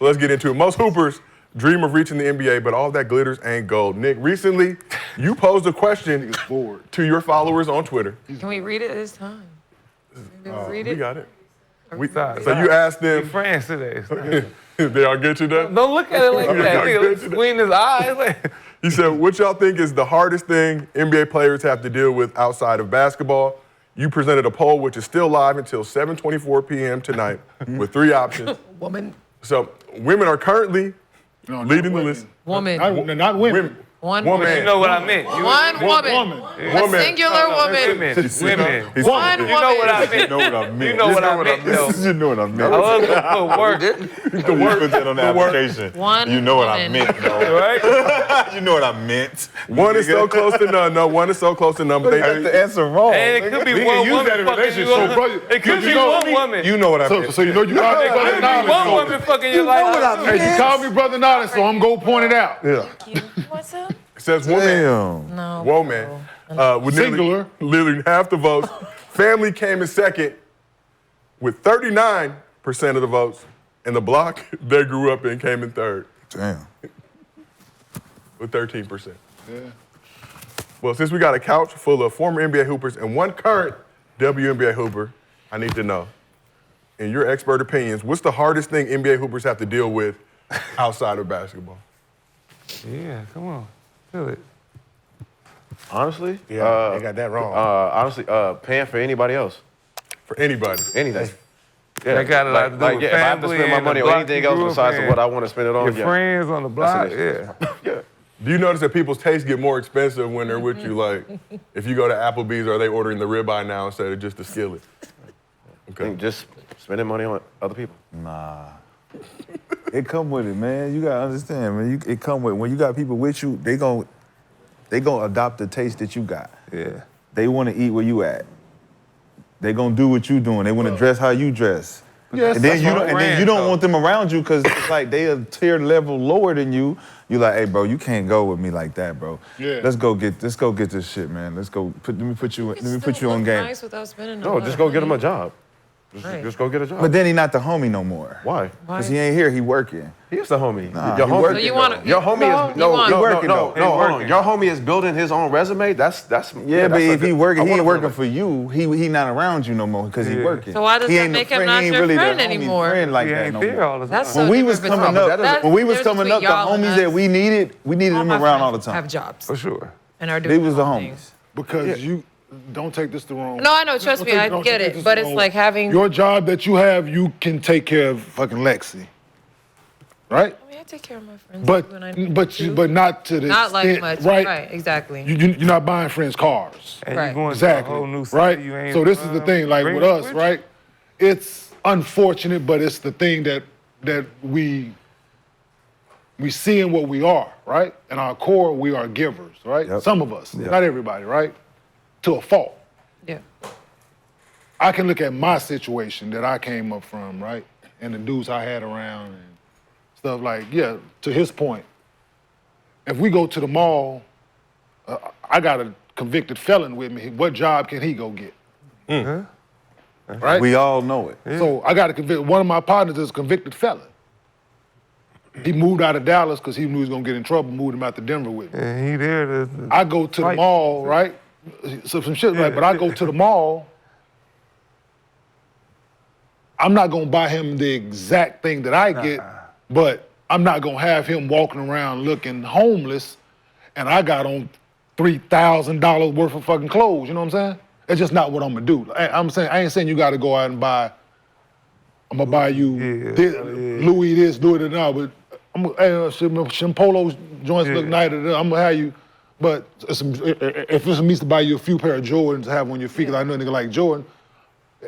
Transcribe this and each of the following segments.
So let's get into it. Most hoopers dream of reaching the NBA, but all that glitters ain't gold. Nick, recently you posed a question to your followers on Twitter. Can we read it this time? Read it? We got it. So you asked them. friends today. They all get you there? Don't look at it like that. Nigga, squint his eyes. He said, what y'all think is the hardest thing NBA players have to deal with outside of basketball? You presented a poll, which is still live until 7:24 p.m. tonight with 3 options. Woman. So women are currently leading the list. Woman. Not women. One Woman. woman. You know what I meant. One woman. A singular woman. Women. One woman. You know what I meant. You know what I meant. You know what I meant, though. You know what I I meant. was going to put work. The word put that on the application. One You know what I woman. meant, though. Right? You know what I meant. One is so close to none. No, one is so close to none. But You got the answer wrong. And it could be We one can use woman that in fucking relation. you So, up. brother, It could you be know one me. woman. You know what I meant. So you know you call me It brother could be knowledge. one so- woman fucking your life. Hey, you call me brother knowledge, so I'm gonna point it out. Yeah. What's up? It says woman. Damn. No. Woman. With Singular. Literally half the votes. Family came in second with 39% of the votes. And the block they grew up in came in third Damn. with 13%. Yeah. Well, since we got a couch full of former NBA hoopers and one current WNBA hooper, I need to know, in your expert opinions, what's the hardest thing NBA hoopers have to deal with outside of basketball? Yeah, come on. Feel it. Honestly, Yeah, they got that wrong. honestly, paying for anybody else, For anybody. anything. Yeah, That got a lot to do with if I have to family spend my and money the on block anything you else grew up besides in. what I want to spend it on, Your friends on the block, yeah. yeah. Do you notice that people's tastes get more expensive when they're with you? Like, if you go to Applebee's, are they ordering the ribeye now instead of just the skillet? I Okay. think just spending money on other people. Nah. It come with it, man. You gotta understand, man. It come with when you got people with you, they gon' adopt the taste that you got. Yeah. They wanna eat where you at. They gonna do what you doing. They wanna dress how you dress. Yes, And then you what don't, and then friends you don't though. want them around you because it's like they a tier level lower than you. You like, hey, bro, you can't go with me like that, bro. Yeah. Let's go get this shit, man. Let me put you on game. Nice without spending No, just go get him a job. Right. Just go get a job. But then he not the homie no more. Why? Because he ain't here, he working. He is the homie. Nah, your he homie. working, So you want to? Your homie is you want- He working, no, though. no, hold on. working. Your homie is building his own resume. That's Yeah, but that's if he working, I he wanna ain't working feel for you. He not around you no more because he Yeah. working. So why does He that ain't make the him friend- not he ain't your really friend the homie anymore? Friend like He that ain't no there more. all the time. That's so When we was different coming between- up, That's- when we was there's coming between up, the y'all and homies us. that we needed All them my around all the friends time. Have jobs For sure. and are They doing was the their own homies. things. Because you don't take this the wrong. No, I know. Trust me, I Don't get take it. this But the it's wrong- like having. Your job that you have, you can take care of fucking Lexi, right? I mean, I take care of my friends. when I need to. But not to the Not like extent, much. right? Exactly. You're not buying friends cars. And Right. you going Exactly. to a whole new city right? you ain't So this is the from. thing, like Bring with it us, you. right? It's unfortunate, but it's the thing that we see in what we are, right? In our core, we are givers, right? Yep. Some of us, not everybody, right? To a fault. Yeah. I can look at my situation that I came up from, right? And the dudes I had around and stuff like, yeah, to his point, if we go to the mall, I got a convicted felon with me. What job can he go get? Right? We all know it. So I got a one of my partners is a convicted felon. He moved out of Dallas because he knew he was gonna get in trouble, moved him out to Denver with me. And he there to I go to the Right. mall, right? So some shit, right? But I go to the mall. I'm not gonna buy him the exact thing that I get, but I'm not gonna have him walking around looking homeless, and I got on $3,000 worth of fucking clothes. You know what I'm saying? It's just not what I'm gonna do. I'm saying I ain't saying you got to go out and buy. I'm gonna buy you this, Louis this, Louis that, no, but I'm gonna some polo joints look nice. I'm gonna have you. But if it's me to buy you a few pair of Jordans to have on your feet, 'cause I know a nigga like Jordan,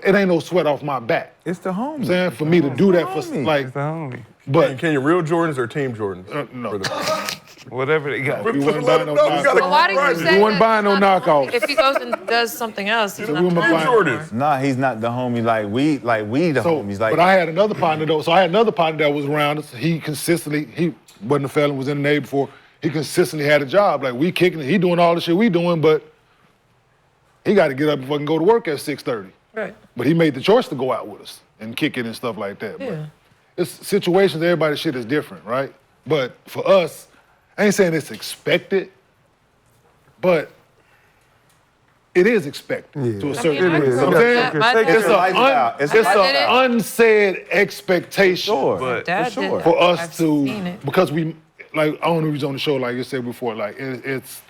it ain't no sweat off my back. It's the homie. I'm saying for me to do that for homie. like, it's the homie. but Can you real Jordans or team Jordans? no. Whatever they got. We wasn't buying no No, you gotta- knockoffs. But why do you Right. say You wouldn't that buy he's no not the homie? knockoffs. If he goes and does something else, he's we not the wouldn't homie buy anymore. Jordans. Nah, he's not the homie like we the So, homies. Like but I had another partner though. So I had another partner that was around us. He wasn't a felon, was in the Navy before. He consistently had a job. Like we kicking it. He doing all the shit we doing, but he got to get up and fucking go to work at 6:30. Right. But he made the choice to go out with us and kick it and stuff like that. Yeah. But it's situations, everybody's shit is different, right? But for us, I ain't saying it's expected, but it is expected to a certain I degree. grew You know up what I'm with saying? that. My dad- It's lifestyle. It's a an lifestyle. unsaid expectation Sure. But Dad for did sure. that. for us I've to, seen it. because we, like, I don't know who's on the show, like you said before, like, it's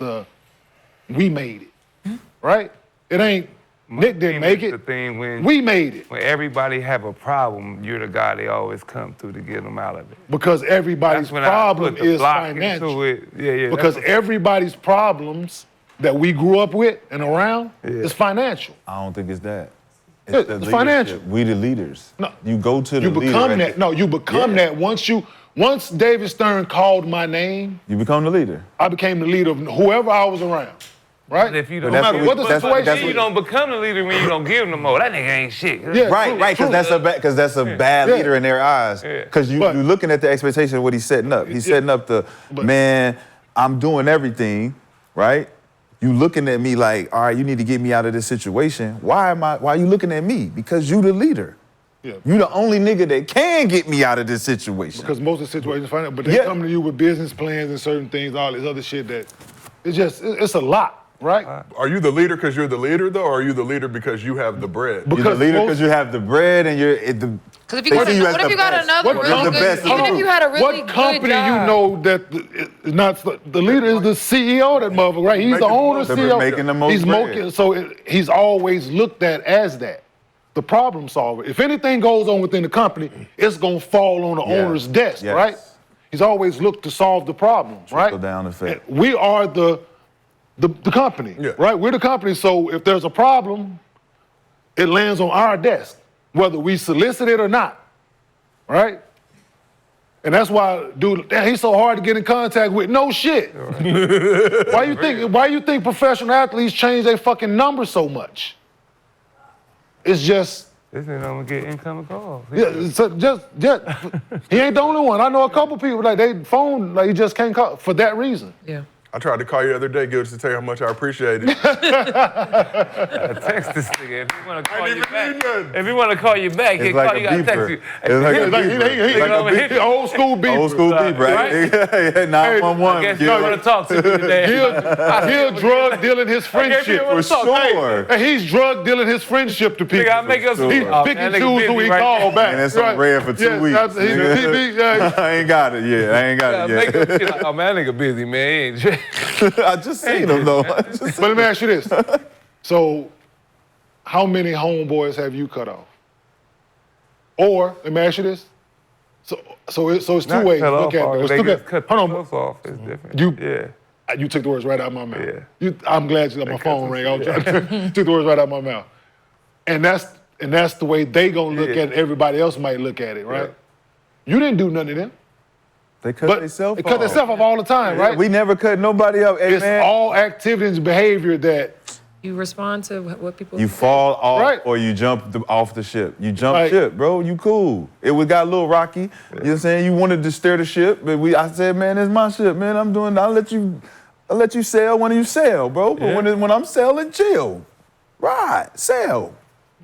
we made it, right? It ain't, Nick didn't make the it, thing when we made it. when everybody have a problem, you're the guy they always come to get them out of it. Because everybody's That's when problem I put the is block financial. into it. Yeah. Because that's what- everybody's problems that we grew up with and around is financial. I don't think it's that. Yeah, the it's leadership. financial. We the leaders. No. You go to the You leader. become at that. the- No, you become Yeah. that once David Stern called my name, You become the leader. I became the leader of whoever I was around. Right? But if you But don't, that's matter what the that's situation that's you don't become the leader when you don't give them no more. That nigga ain't shit. Yeah. Right, right, because that's a bad Yeah. leader in their eyes. Yeah. Because you're looking at the expectation of what he's setting up. He's setting up man, I'm doing everything, right? You looking at me like, all right, you need to get me out of this situation. Why are you looking at me? Because you the leader. Yeah. You the only nigga that can get me out of this situation. Because most of the situations financial, but they Yeah. come to you with business plans and certain things, all this other shit that it's a lot, right? Are you the leader because you're the leader, though, or are you the leader because you have the bread? You're the because leader most- because you have the bread and you're the. Because if you They got, see you as what the if you got best. another What really the good, best even if you had a really what company good job. you know that is not the leader is the CEO of that motherfucker, right? He's the Making the owner, most- They're CEO. making the most he's bread. he's always looked at as that, the problem solver. If anything goes on within the company, it's gonna fall on the owner's desk, Yes. right? He's always looked to solve the problems, right? Trickle down effect. And we are the company, Yeah. right? We're the company. So if there's a problem, it lands on our desk, whether we solicit it or not, right? And that's why, dude, damn, he's so hard to get in contact with. No shit. Why you think professional athletes change their fucking numbers so much? It's just, This nigga don't get incoming calls. yeah, so just he ain't the only one. I know a couple people like they phone like you just can't call for that reason. Yeah. I tried to call you the other day, Gilbert, to tell you how much I appreciate it. Text this nigga if he want to call ain't you even need back. nothing. If he want to call you back, he'll It's like call a you. Gotta text beeper. you. It's like a Like, beeper. he old school beef. Old school beef, right? Right? Yeah, 911. Guess you want to talk to me today. He'll drug dealing his friendship. wanna For talk. sure. And he's drug dealing his friendship to people. Nigga, I make us sure. He Oh, pick man, and nigga choose who busy he right call now. back. And that's on red for 2 weeks. that's- nigga. I ain't got it yet. I ain't Yeah, got make it us yet. shit like, oh man, that nigga busy, man. He ain't shit. I just seen him though. But let me ask you this. So, how many homeboys have you cut off? Or, let me ask you this. So it's two Not ways to cut look off at all, it. It's they two just ways. cut Hold the on. stuff off. It's different. You took the words right out of my mouth. Yeah. I'm glad you let my phone ring. I was trying to took the words right out of my mouth. And that's the way they gonna look Yeah. at it. Everybody else might look at it, right? You didn't do nothing to them. They cut But themselves they cut themselves off all the time, right? We never cut nobody up. Hey, It's man, all activities and behavior that You respond to what people you fall off Right. or you jump off the ship. You jump Like- ship, bro. You cool. It got a little rocky. You know what I'm saying? You wanted to steer the ship, but I said, man, it's my ship, man. I'll let you sail when you sail, bro. But when I'm sailing, chill. Ride, sail.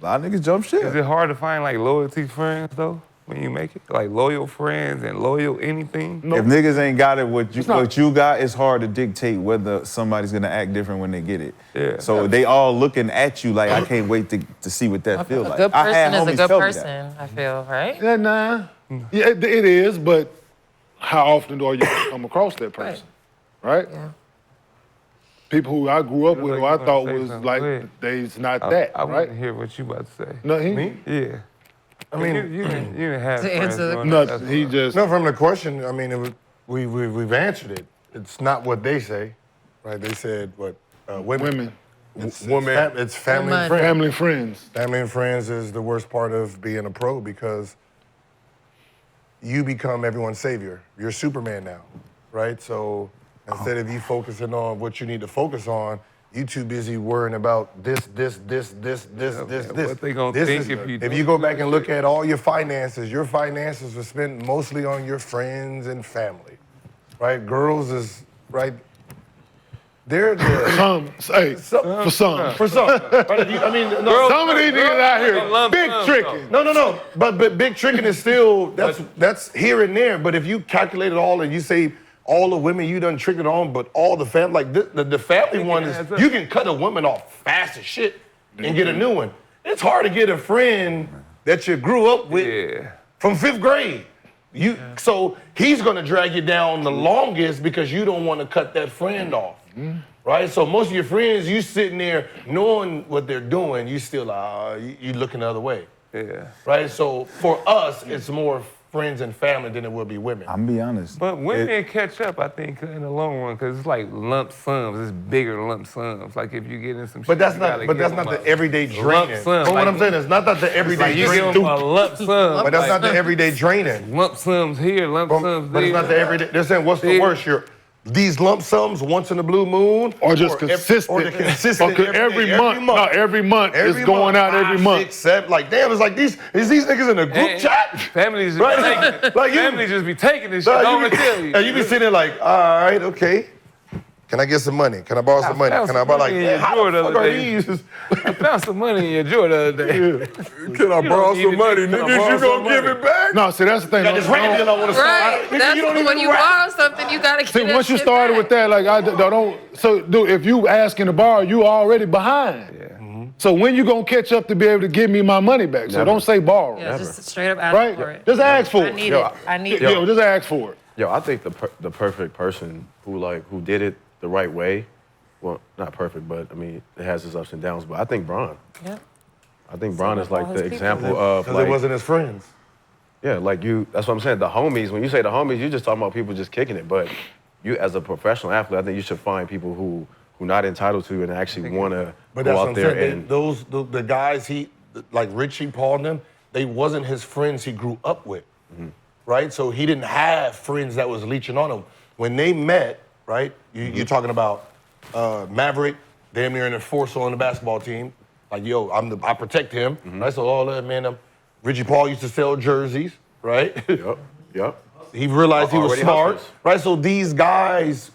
A lot of niggas jump ship. Is it hard to find like loyalty friends though when you make it? Like loyal friends and loyal anything? If niggas ain't got it, what not. you got, it's hard to dictate whether somebody's gonna act different when they get it. Yeah. So they all looking at you like, I can't wait to see what that feels A like. good I had person is a homies good tell me that. person, I feel, right? Yeah, nah. Yeah, it is, but how often do you come across that person? Right? Yeah. People who I grew up Feel with, like who I you wanna thought say was something. like, Go ahead. they's not that, I right? want to hear what you about to say. No, he, Me? Yeah. I mean, you didn't have To friends answer the growing up, nothing. that's He why. just, No, from the question, I mean, we've answered it. It's not what they say, right? They said what women, Woman. It's family Woman. and friends. family and friends. Family and friends is the worst part of being a pro because you become everyone's savior. You're Superman now, right? So instead of you focusing on what you need to focus on, you too busy worrying about this. What they gonna This think is- if you If do you go good back and look at all your finances are spent mostly on your friends and family, right? Girls is, right? they're the Hey, for some. for some. Right? I mean, no, Some of these niggas out here, big tricking. no. But big tricking is still that's here and there. But if you calculate it all and you say all the women you done tricked it on, but all the family, like the family one is you can cut a woman off fast as shit and get a new one. It's hard to get a friend that you grew up with from 5th grade. So he's gonna drag you down the longest because you don't want to cut that friend off, right? So most of your friends, you sitting there knowing what they're doing, you still you looking the other way, right? So for us, it's more friends and family than it will be women. I'm be honest. But women catch up, I think, in the long run, because it's like lump sums. It's bigger lump sums. Like if you get in some shit, But that's you not. gotta But give that's them not a the everyday lump draining. sum. But what Like, I'm saying is not that the everyday like you give draining. them a lump sum. But that's not the everyday draining. lump sums here, lump sums But there. it's not the everyday. They're saying what's the Yeah. worst? These lump sums once in a blue moon, Or just consistent. or the consistent every month. No, every month it's going out every 5, month. 6, 7. Like damn, it's like these niggas in a group And chat. Families just Right? be taking, Like you- families just be taking this shit. Dog, I'm you gonna tell you. And you be sitting there like, all right, okay. Can I get some money? Can I borrow some money? found Can I some buy like, money in your how drawer the the fuck other are day. these? I found some money in your drawer the other day. Can I borrow need some to money, think, can I niggas? borrow You some gonna give money? it back? No, see, that's the thing. Got this rap deal I want to start. Right. Nigga, That's you don't when even you rap. borrow something, you gotta See, get that once you shit started back. with that, like I don't. So, dude, if you asking to borrow, you already behind. So when you gonna catch up to be able to give me my money back? So don't say borrow, Yeah, just straight up ask right? for it. Just ask for I it. need it. I need Yo, it. just ask for it. Yo, I think the perfect person who did it the right way, well, not perfect, but I mean, it has its ups and downs. But I think Bron. Yeah. I think Bron is like all the his example of Because like, it wasn't his friends. yeah, like you. That's what I'm saying. The homies. When you say the homies, you're just talking about people just kicking it. But you, as a professional athlete, I think you should find people who not entitled to and actually want to But go that's what out I'm there saying. and The guys like Richie, Paul, and them, they wasn't his friends he grew up with, right? So he didn't have friends that was leeching on him. When they met, right? You're talking about Maverick, damn near an enforcer on the basketball team. Like, yo, I protect him, right? So all that, man, Richie Paul used to sell jerseys, right? Yep. He realized he was Already smart, hustlers. right? So these guys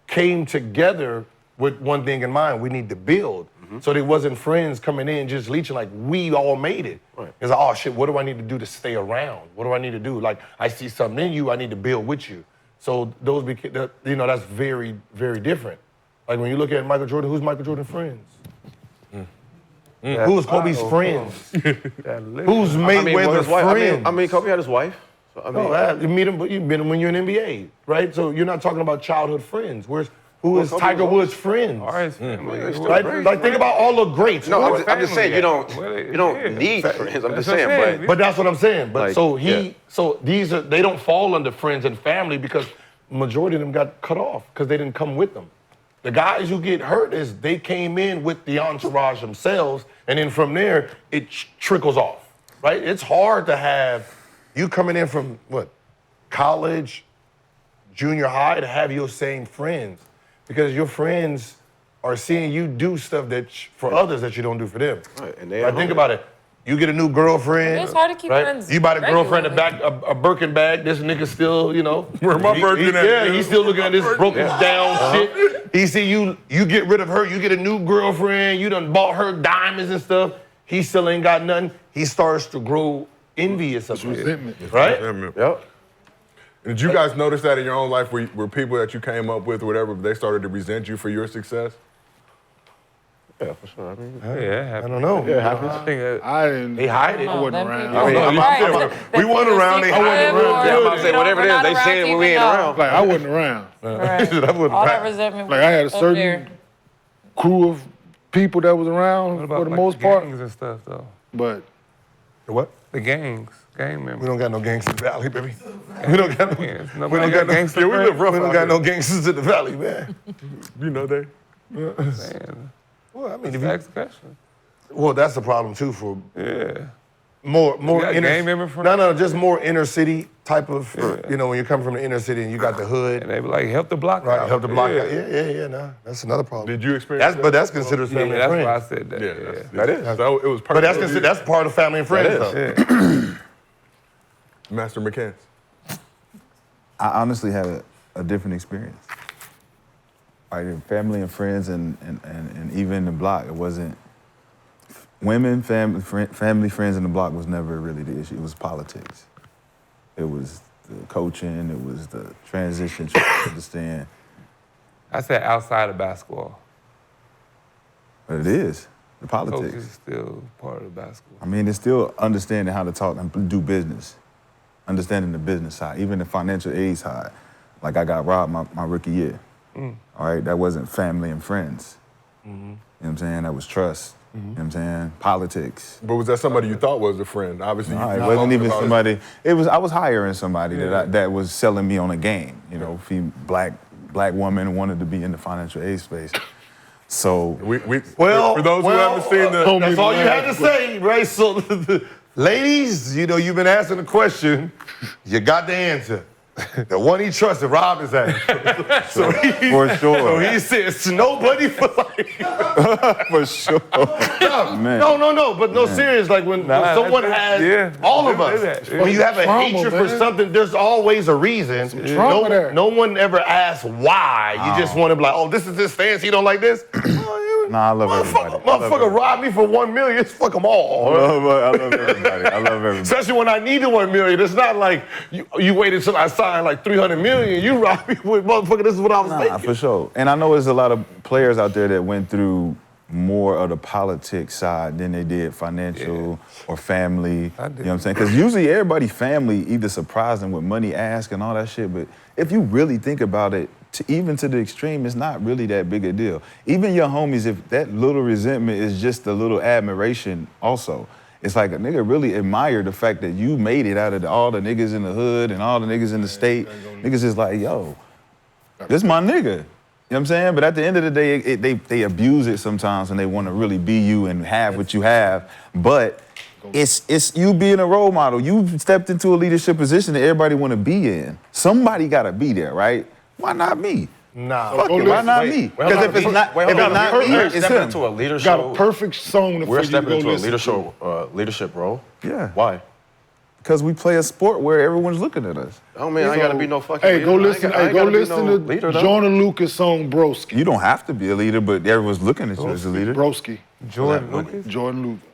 came together with one thing in mind: we need to build. So they wasn't friends coming in just leeching like we all made it. Right. It's like, oh shit, what do I need to do to stay around? What do I need to do? Like I see something in you, I need to build with you. So those that's very, very different. Like when you look at Michael Jordan, who's Michael Jordan's friends? Who's Kobe's friends? Who's Mayweather's friends? I mean, Kobe had his wife. So, I mean, You meet him, but you met him when you're in NBA, right? So you're not talking about childhood friends. Who is Kobe Tiger was Woods' friends? All right, family. Right? Like think about all the greats. no, Who- I'm just saying you don't Yeah. need friends. I'm That's just what I'm saying, saying. but But that's what I'm saying. But Like, so they don't fall under friends and family because majority of them got cut off because they didn't come with them. The guys who get hurt is they came in with the entourage themselves, and then from there it trickles off. Right? It's hard to have you coming in from college, junior high to have your same friends because your friends are seeing you do stuff for others that you don't do for them. Right, and they Right, think about it. You get a new girlfriend. It's hard to keep right? friends You buy the girlfriend regularly. a Birkin bag. This nigga still, Where my Birkin at, Yeah, dude? he's still looking at this broken down shit. He see you get rid of her. You get a new girlfriend. You done bought her diamonds and stuff. He still ain't got nothing. He starts to grow envious of her. Resentment. Right? yep. Did you guys notice that in your own life where people that you came up with or whatever, they started to resent you for your success? Yeah, for sure. I mean, Yeah, I don't know. I think that, I didn't. They hide it. I wasn't Them around. people- I mean, I'm Right. saying, The we wasn't secret around, they hide family, it. or Yeah, I'm about to say, we don't- whatever it we're is, not they around saying when we keeping ain't up. around. Like I wasn't around. Right. I wouldn't All that rap. resentment. Like I had a up certain there. crew of people that was around what about for the like most the part, gangs and stuff though? but What? The gang We members. don't got no gangsters in the valley, baby. We don't got no. Yeah, We nobody don't got got no. gangster Yeah, we live friends? rough We don't out got here. no gangsters in the valley, man. You know they. Man, Well, I mean, if that's the question. well, that's the problem too for Yeah. more got gang member friends? No, just more inner city type of. When you come from the inner city and you got the hood, And they be like, help the block right? out. Help the block yeah. out. Yeah. No, that's another problem. Did you experience But that's considered Yeah, family that's and why I friends. said that. Yeah, Yeah. that is. So it was perfect. But that's part of family and friends, That though. Master McCants. I honestly had a different experience. Right, family and friends, and even the block, it wasn't. Women, family, friends in the block was never really the issue. It was politics. It was the coaching. It was the transition. Trying to understand. I said outside of basketball. But it is the Coach politics. is still part of basketball. I mean, it's still understanding how to talk and do business, understanding the business side, even the financial aid side. Like I got robbed my rookie year. All right, that wasn't family and friends. You know what I'm saying? That was trust. You know what I'm saying? Politics. But was that somebody you thought was a friend? Obviously, No, you it wasn't even about somebody. It was I was hiring somebody that was selling me on a game. You know, black woman wanted to be in the financial aid space. So Well, for those who haven't seen the, that's all you had to say, right? So, ladies, you know, you've been asking the question, you got the answer. The one he trusted, robbed his ass. So for sure. So he says nobody for like. For sure. Man. No, but no, serious. Like when someone has, all of us, when you have a Trauma, hatred for man. something, there's always a reason. trauma there. No one ever asks why. You just want to be like, oh, this is this fancy, you don't like this? Nah, I love everybody. Motherfucker robbed me for 1 million. Fuck them all. I love everybody. I love everybody. Especially when I needed 1 million. It's not like you waited till I signed like 300 million. You robbed me with motherfucker. This is what I was making. For sure. And I know there's a lot of players out there that went through more of the politics side than they did financial or family. You know what I'm saying? Because usually everybody's family either surprised them with money ask and all that shit. But if you really think about it, even to the extreme, it's not really that big a deal. Even your homies, if that little resentment is just a little admiration also. It's like a nigga really admire the fact that you made it out of all the niggas in the hood and all the niggas in the state. Niggas is like, yo, this my nigga. You know what I'm saying? But at the end of the day, they abuse it sometimes and they want to really be you and have what you have. But it's you being a role model. You stepped into a leadership position that everybody want to be in. Somebody got to be there, right? Why not me? Nah. Fuck it, why not me? Because if it's not me, it's stepping him. into a leadership. Got a perfect song We're for you to stepping go into a listen to. leadership role. Yeah. Why? Because we play a sport where everyone's looking at us. Oh man, I ain't gotta be no fucking Hey, leader. go listen. I ain't Hey, go gotta be listen no to leader, though. Jordan Lucas' song "Broski." You don't have to be a leader, but everyone's looking at you as a leader. Broski. Jordan Lucas? Jordan Lucas.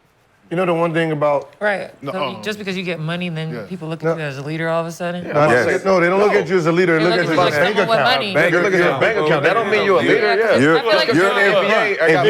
You know the one thing about Right. So just because you get money, then people look at you as a leader all of a sudden? Yes. no, they don't look at you as a leader. They look at you like as a bank someone with account. money. You look at your bank account. That don't mean you a leader. Yeah. You're I feel like you're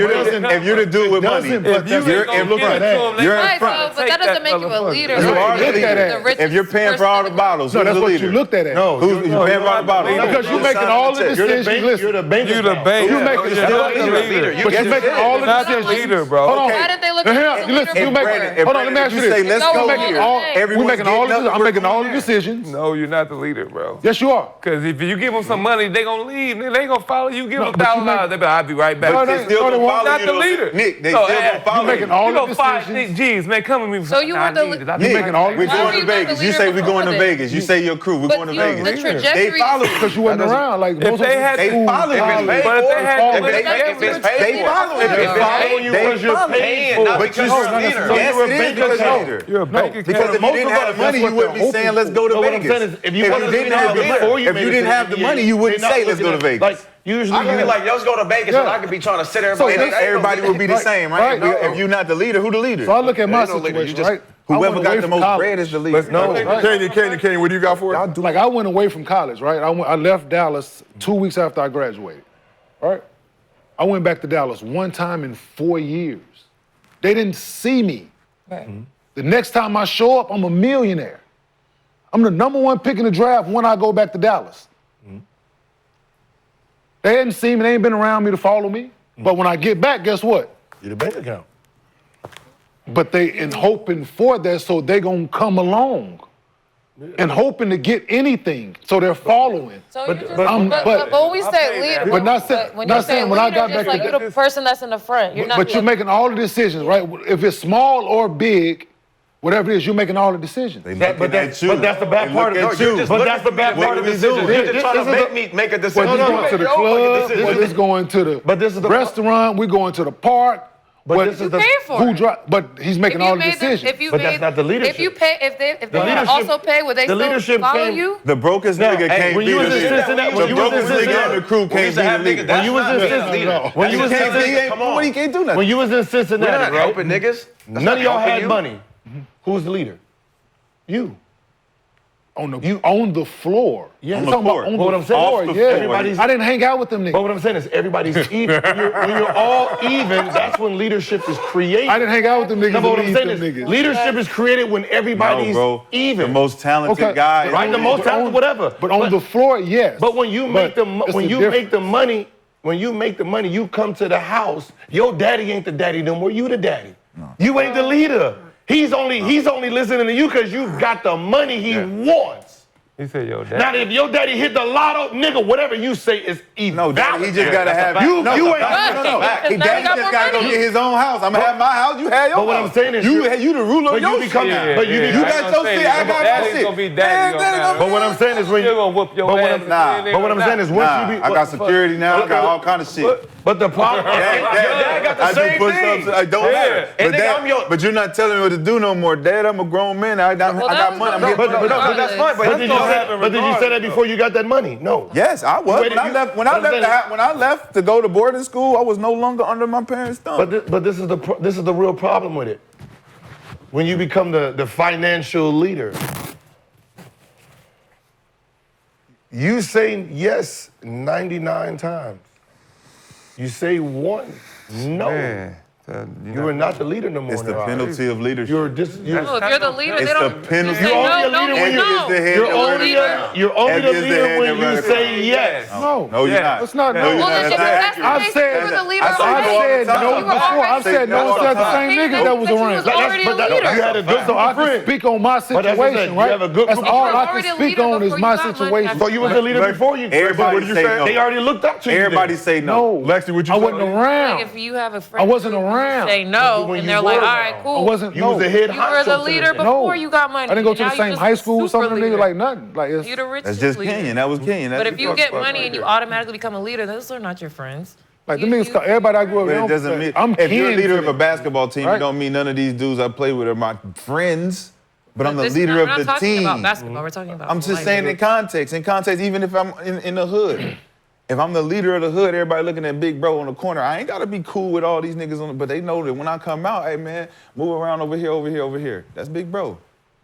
you're in front. If you're the dude with money, Doesn't, but that's you're what in look front. at that. You're in Right, front. but that doesn't make you a leader. You are Look the at leader. that. richest If you're paying for all the person in bottles, No, who's that's the what leader? you looked at. No, Who's you paying for all the bottles? Because you're making all the You're the decisions. bank. Listen, You're the bank. You the account. bank. You making You're still not the leader. but you're making all the not the decisions. leader, bro. Hold on. Why did they look Now, at you here, as a listen, leader you before? making. Hold on, let me ask you If this. Brandon, No, We're we're making not. all. Everyone's We're making all. getting up, I'm we're making all the going decisions. No, you're not the leader, bro. Yes, you are. Because if you give them some money, they gonna leave. They ain't gonna follow you. Give No, them but you $1,000. They be like, I'll be right back. No, They still no, they gonna won't. follow Not you, the though. leader. Nick, they No, still gonna follow you making you. all you the gonna find decisions. G's, man, come with me. So you Nah, were the I need it. I'll be Nick, right making all back. we Why going were to you not the Vegas. You leader say we before going to then? Vegas. You say your crew. We But going to you- Vegas. the trajectory. They follow Because you wasn't around. Like If they had, They follow you. but if they had, If it's paid They for. follow If you. it's paid, you They because you're follow paid you. for. But you're No, a leader. so Yes, you're a it is bank because you're a account. leader. you're a bank account. Because if you most didn't of have us, the money, that's you what wouldn't be they're saying, let's go to No, what I'm Vegas. saying is, if you wasn't didn't a have the leader money, before you if made you it didn't to have the the NBA, money, you wouldn't they're not say, let's go to looking at- Vegas. Like, usually, I could be like, yo, let's go to Vegas, and I could be trying to sit everybody. So everybody would be the same, right? Right. If you're not the leader, who the leader? So I look at my Ain't no leader. You situation, just- right? Whoever got the most bread is the leader. No, Kenny, what do you got for it? Like I went away from college, right? I left Dallas 2 weeks after I graduated, right? I went back to Dallas one time in 4 years. They didn't see me. Right. The next time I show up, I'm a millionaire. I'm the #1 pick in the draft when I go back to Dallas. They hadn't seen me, they ain't been around me to follow me. But when I get back, guess what? You're the bank account. But they in hoping for that, so they gonna come along. And hoping to get anything, so they're following. So But- you just, but- but when we say leader, But not saying- when not you say saying when I leader, got just back like to you're the person that's in the front. You're not. But you're making all the decisions, right? If it's small or big, whatever it is, you're making all the decisions. They But looking at you. that's the bad They part look of at it. you. But that's the bad part of the decision. You're just trying to This is make me make a decision. Whether it's going to the club, whether it's going to the But this is the- restaurant, we're going to the park, But this is the Pay for it. But he's making all the decisions. But that's not the leadership. If you pay, if they leadership- also pay, would they the still leadership follow came- you? The brokest nigga can't when be you was the in leader. Cincinnati, The when you was in brokest nigga in the Cincinnati, crew can't be the leader. when you was in Cincinnati, when you was in Cincinnati, Come on. He can't do nothing. when you was in We're Cincinnati, not right? helping niggas. That's None not of y'all helping had you. money. Who's the leader? You. on the floor. Yeah. I'm On the talking floor. about on But what the I'm saying, floor. off the Yeah, floor. Everybody's- I didn't hang out with them But niggas. what I'm saying is everybody's even. When you're all even, that's when leadership is created. I didn't hang out with them niggas. No, but what I'm to saying lead is them niggas. leadership is created when everybody's No, bro. even. The most talented Okay. guy. Right, the most talented, whatever. But on the floor, yes. But when you make But it's when a you difference. make the money, you come to the house. Your daddy ain't the daddy no more. You the daddy. You ain't the leader. He's only listening to you because you got the money he wants. He said, yo, dad. Now, if your daddy hit the lotto, nigga, whatever you say is even. No, daddy, he just gotta have You no, ain't. no. Because He now daddy you got just more gotta go money. get his own house. I'm gonna have my house. You have your But what house. I'm saying is you the ruler but of your you become. shit. But you You got your shit. I got my Daddy's shit. gonna be Man, daddy. daddy But what I'm saying is when You're gonna whoop your but what ass. I'm- Nah. But what I'm saying is once you be. I got security now. I got all kind of shit. But the problem. Your dad got the I do same push-ups. thing. I don't Yeah. matter. And But, nigga, I'm your. but you're not telling me what to do no more, Dad. I'm a grown man. I got that money. I'm was getting no- But that's fine. But did you say that before you got that money? No. Yes, I was. waited- When I left to go to boarding school, I was no longer under my parents' thumb. But this is the real problem with it. When you become the financial leader, you say yes 99 times. You say one no. Man. You are not the leader no more. It's the now. penalty of leadership. No, if you're the leader, It's they the don't. penalty. You say You're no, only a no, leader when no. you're the head You're that only, wears the crown. you're only That the is the leader head when that you wears the say crown. yes. No. No, you're not. It's not No, no. you're Well, not. then That's if not that's the accurate. case, said- you were the leader I said already. no all the said time. no You were before. I already said no all to the the time. same niggas that was You around. was already a But leader. you had a good So I can friend. speak on my that's what I said. situation, You right? have a good That's group of all friends. I You were can already a speak leader on is before my you got money. situation. So you was the leader before you. Everybody What did you say say? no. They already looked up to you. Everybody then. say no. No, Lexi, what you I say? wasn't Like around. if you have a friend, I wasn't around. say no, When and you they're like, were all right, around. cool. I wasn't. You no. was the head You were the leader honcho. before you got money. I didn't go to Now the you same just high a school with some of them super niggas leader. like nothing. Like it's You the richest That's just leader. Kenyon. That was Kenyon. But That's if you get money and you automatically become a leader, those are not your friends. like them niggas. Everybody I grew up But it with. doesn't mean I'm if you're a kin leader to of a them. basketball team, it Right. don't mean none of these dudes I play with are my friends. But I'm the This- leader we're of not the talking team. about basketball. We're talking about I'm just life. saying in context, even if I'm in the hood. If I'm the leader of the hood, everybody looking at big bro on the corner. I ain't gotta be cool with all these niggas on but they know that when I come out, hey man, move around over here, over here, over here. That's big bro.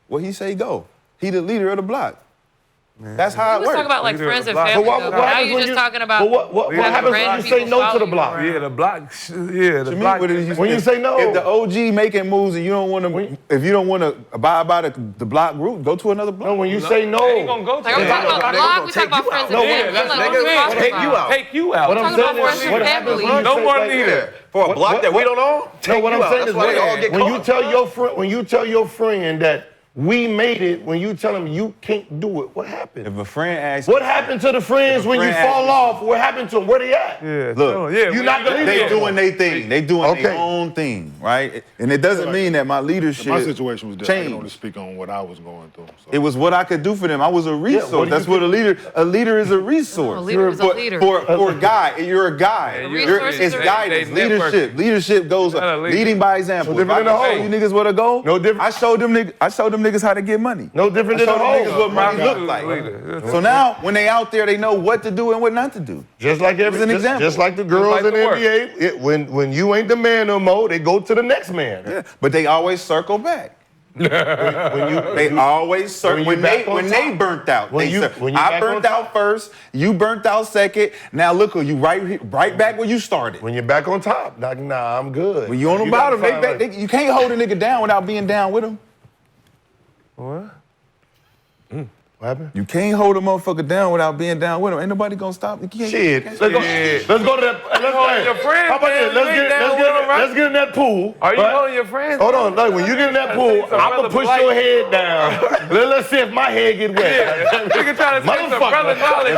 What he say go. He the leader of the block. That's how We it was works. talking about like Leader of friends the and block. family. But what though. Now happens you're when just you- talking about. But what having happens when random you say people no to follow the you block? around. Yeah, the block. Yeah, the To me, block. what it is, When you say no. if the OG making moves and you don't want to, if you don't want to abide by the block route, go to another block. No, when you say no. They ain't gonna go to Like, are we that. talking about block? We talking about friends and No, family. yeah, I'm that's like, what are we niggas talking take you about? out. Take you out. What I'm talking saying about is, friends and what happens family. when you No say more like- leader. For a block that we don't own? No, Take what you I'm out. saying That's is why they all get when you caught. tell your friend that we made it, when you tell him you can't do it, what happened? If a friend asks, What happened to the friends when you friend fall asks- off? What happened to them? Where they at? Yeah. Look, yeah. you not the leader. they doing their thing. They doing Okay. their own thing, right? And it doesn't mean that my leadership My situation was different. I can only changed. speak on what I was going through. So. It was what I could do for them. I was a resource. what do That's you what a leader is a resource. No, a leader is a for, leader. For a guy, you're a guy. Yeah, resources It's are- guidance, they leadership. Leadership goes Not a leader. leading by example. No different If than I the can show hoe. you niggas where to go. No different- I showed them niggas how to get money. No different I than showed the them niggas hoe. what money Leader. looked like. Leader. So now when they out there, they know what to do and what not to do. Just like As an example. just like the girls like in the the work. NBA, when you ain't the man no more, they go to the next man. Yeah, but they always circle back. They always circle when you back on when they top. burnt out. When you I back burnt on out first. You burnt out second. Now look, you right back where you started. When you're back on top, nah, I'm good. When you on the gotta bottom, find you can't hold a nigga down without being down with him. What? what happened? You can't hold a motherfucker down without being down with him. Ain't nobody gonna stop. You can't. Shit. Let's go to that. Let's your friends, How about man. this? You ain't down with them, right? Let's get in that pool. Are you right? holding your friends? Hold on, like when you get in that pool, Some I'm gonna brother push polite. your head down. Let's see if my head get wet. Nigga trying to say some Motherfucker. brother knowledge.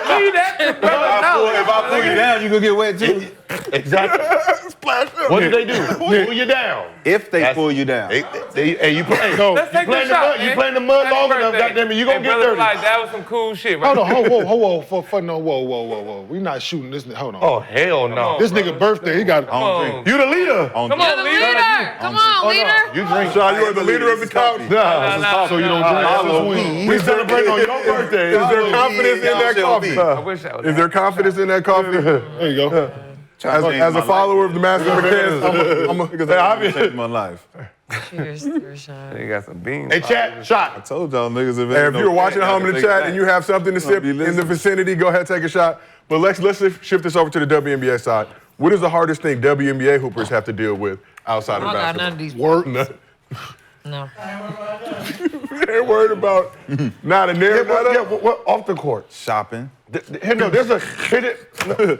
Leave that to brother knowledge. If I pull you down, you gonna get wet too. Exactly. Splash up. What do they do? Pull you down. If they pull you down. Hey, you play. Let's take playing the the shot, mud. man. You playing the mud Happy long enough, birthday. goddamn it, you gonna Hey, get brother, dirty. like, that was some cool shit, right? Hold on, whoa. We not shooting this. Hold on. Oh hell no. on. This nigga birthday, he got. Come on. You the leader. Come You're on, the leader. leader. Come on, leader. You drink. Sean, you are the leader of the couch. Nah. So you don't drink Halloween. We celebrate on your birthday. Is there confidence in that coffee? I wish I was. Is there confidence in that coffee? There you go. As a follower of the Master Mechanics, I'm a Saved my life. Cheers, Rashawn. They got some beans. Hey, chat, shot. I told y'all niggas If you're watching at home in the chat and you have something to sip be in the listening. vicinity, go ahead, take a shot. But let's shift this over to the WNBA side. What is the hardest thing WNBA hoopers have to deal with outside I of don't got basketball? none of these. Work. No. They're worried about not a narrative. What off the court? Shopping. No, there's a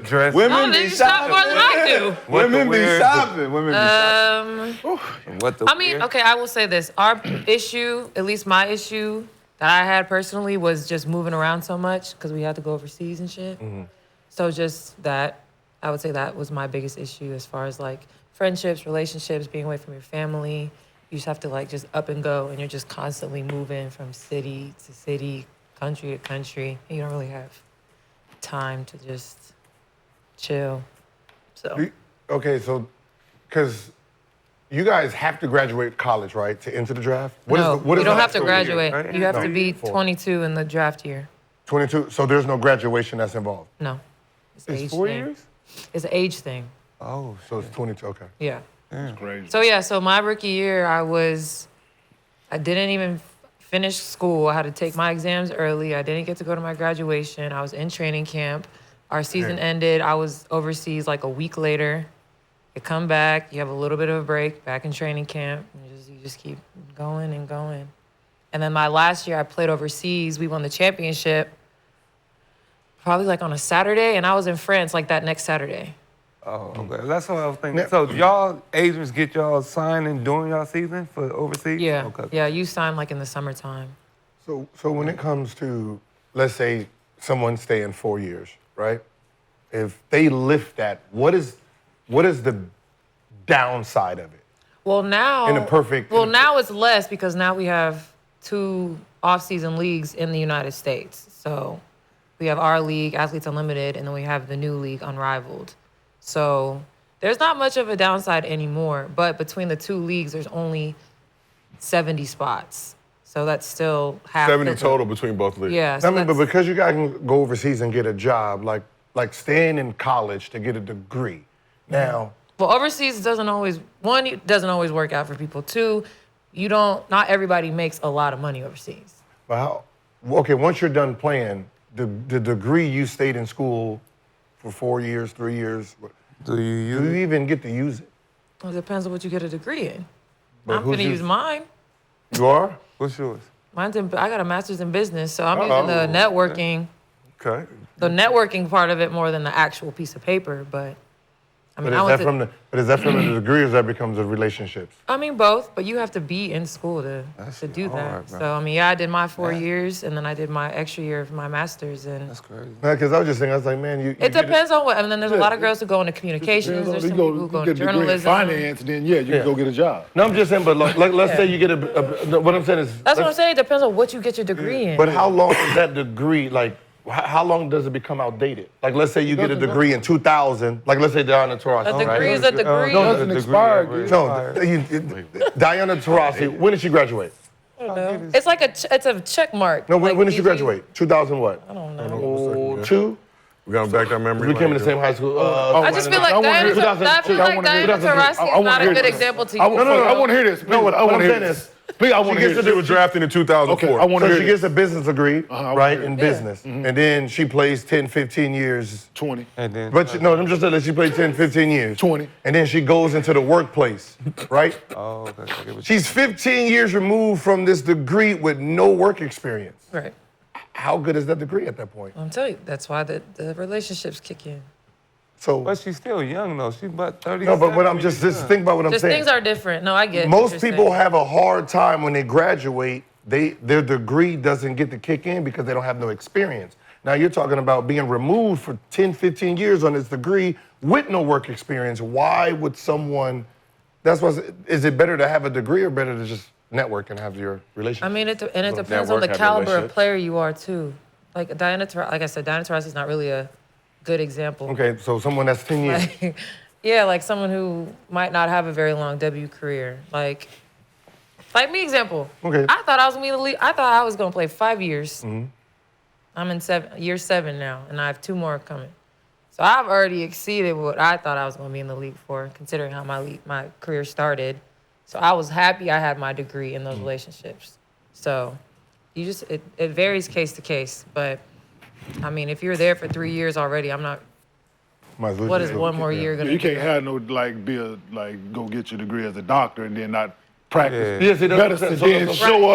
Dress. Women Oh, they be shop more than I do. Women be wear. shopping. Women be shopping. What the I mean, okay, I will say this. Our issue, at least my issue that I had personally, was just moving around so much because we had to go overseas and shit. So just that, I would say that was my biggest issue as far as like friendships, relationships, being away from your family. You just have to like just up and go, and you're just constantly moving from city to city, country to country. And you don't really have time to just chill. So Okay, so because you guys have to graduate college, right, to enter the draft? What is no, the- what is you don't the have to actual year? graduate. right? You have No. to be 4. 22 in the draft year. 22. So there's no graduation that's involved. No, it's an age 4 thing. years? It's an age thing. Oh, So it's 22. Okay. Yeah. That's crazy. So yeah, so my rookie year, I didn't even finish school. I had to take my exams early. I didn't get to go to my graduation. I was in training camp. Our season ended. I was overseas like a week later. You come back, you have a little bit of a break, back in training camp. And you just keep going and going. And then my last year, I played overseas. We won the championship probably like on a Saturday, and I was in France like that next Saturday. Oh, okay. That's what I was thinking. So y'all agents get y'all signing during y'all season for overseas? Yeah, Okay. yeah, you sign like in the summertime. So when it comes to, let's say, someone staying 4 years, right? If they lift that, what is the downside of it? Well, now In a perfect- Well, now it's less because now we have 2 off-season leagues in the United States. So we have our league, Athletes Unlimited, and then we have the new league, Unrivaled. So there's not much of a downside anymore. But between the 2 leagues, there's only 70 spots. So that's still half. 70 the- total between both leagues. Yeah. So I mean, but that's- because you guys can go overseas and get a job, like staying in college to get a degree. Now, Well, overseas doesn't always, one, it doesn't always work out for people. 2, not everybody makes a lot of money overseas. but okay, once you're done playing, the degree you stayed in school for 4 years, 3 years, Do you use do you even get to use it? Well, it depends on what you get a degree in. But I'm who's gonna use mine. You are? What's yours? I got a master's in business, so I'm using the networking, Okay. the networking part of it more than the actual piece of paper. But I mean, But is that from the degree or is that becomes of relationships? I mean both, but you have to be in school to do that. hard, bro. So I mean, yeah, I did my 4 years, and then I did my extra year of my master's, and That's crazy. Because I was just thinking, I was like, man, it depends on what. And then there's a lot of girls who go into communications. There's some people who go into get a degree in journalism. finance, then yeah, you can go get a job. No, I'm just saying, but let's say you get what I'm saying is. That's what I'm saying. It depends on what you get your degree in. But how long is that degree, like, how long does it become outdated? Like, let's say you get a degree in 2000, like, let's say Diana Taurasi, A degree right? is a degree. Doesn't expire. Diana Taurasi, when did she graduate? I don't know. It's like it's a check mark. No, Like, when did she if you- graduate? 2000 what? I don't know. 2? We're going back down memory We came in lane the same here. high school. I just feel like I wanna Diana, hear- I feel like Diana Taurasi is not a good example to use. I want to hear this. No, what I I'm want to hear saying this. is, Please, I want to hear She this. was drafted in 2004. Okay, I want to so hear she this. gets a business degree, right, in Yeah. business. And then she plays 10, 15 years. 20. And then No, I'm just saying that she played 10, 15 years. 20. And then she goes into the workplace, right? Oh, okay. I get what She's 15 years removed from this degree with no work experience. Right. How good is that degree at that point? I'm telling you, that's why the relationships kick in. So, But she's still young though. She's about 30. no, but what I'm just think about what I'm Just saying. things are different. No, I get. what Most you're people saying. have a hard time when they graduate their degree doesn't get to kick in because they don't have no experience. Now you're talking about being removed for 10, 15 years on this degree with no work experience. Why would someone, is it better to have a degree or better to just network and have your relationship? I mean, it depends on the caliber of player you are too. Like I said, Diana Taurasi is not really a good example. Okay, so someone that's 10 years. Yeah, like someone who might not have a very long W career. Like me, example. Okay. I thought I was gonna be in the league. I thought I was gonna play 5 years. Mm-hmm. I'm in year 7 now, and I have 2 more coming. So I've already exceeded what I thought I was gonna be in the league for, considering how my career started. So I was happy I had my degree in those relationships. So it varies case to case, but I mean, if you're there for 3 years already, I'm not. What is one more year gonna? You can't have no go get your degree as a doctor and then not practice medicine, then show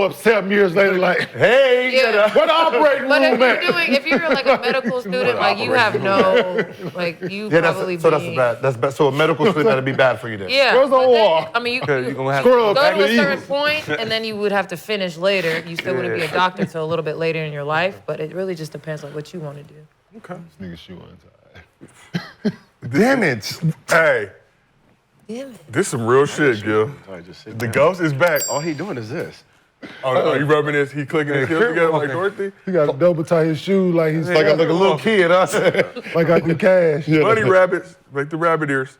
up 7 years later like, hey, what the operating room at? If you're like a medical student, like you have no, like you probably that's bad. So a medical student that'd be bad for you then. Yeah. Where's the OR? I mean, you gonna have go to a certain point, and then you would have to finish later. You still wouldn't be a doctor until a little bit later in your life, but it really just depends on what you want to do. Okay. This nigga shoe untied. Damn it. Hey, Damn it. this some real shit, Gil. The ghost is back. All he doing is this. Oh, he rubbing his, he clicking his heels together like Dorothy? He got to double tie his shoe like he's Like a little kid, huh? like I do cash. Bunny rabbits, like the rabbit ears.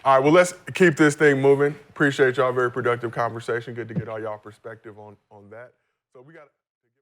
All right, well, let's keep this thing moving. Appreciate y'all. Very productive conversation. Good to get all y'all perspective on that. So we got.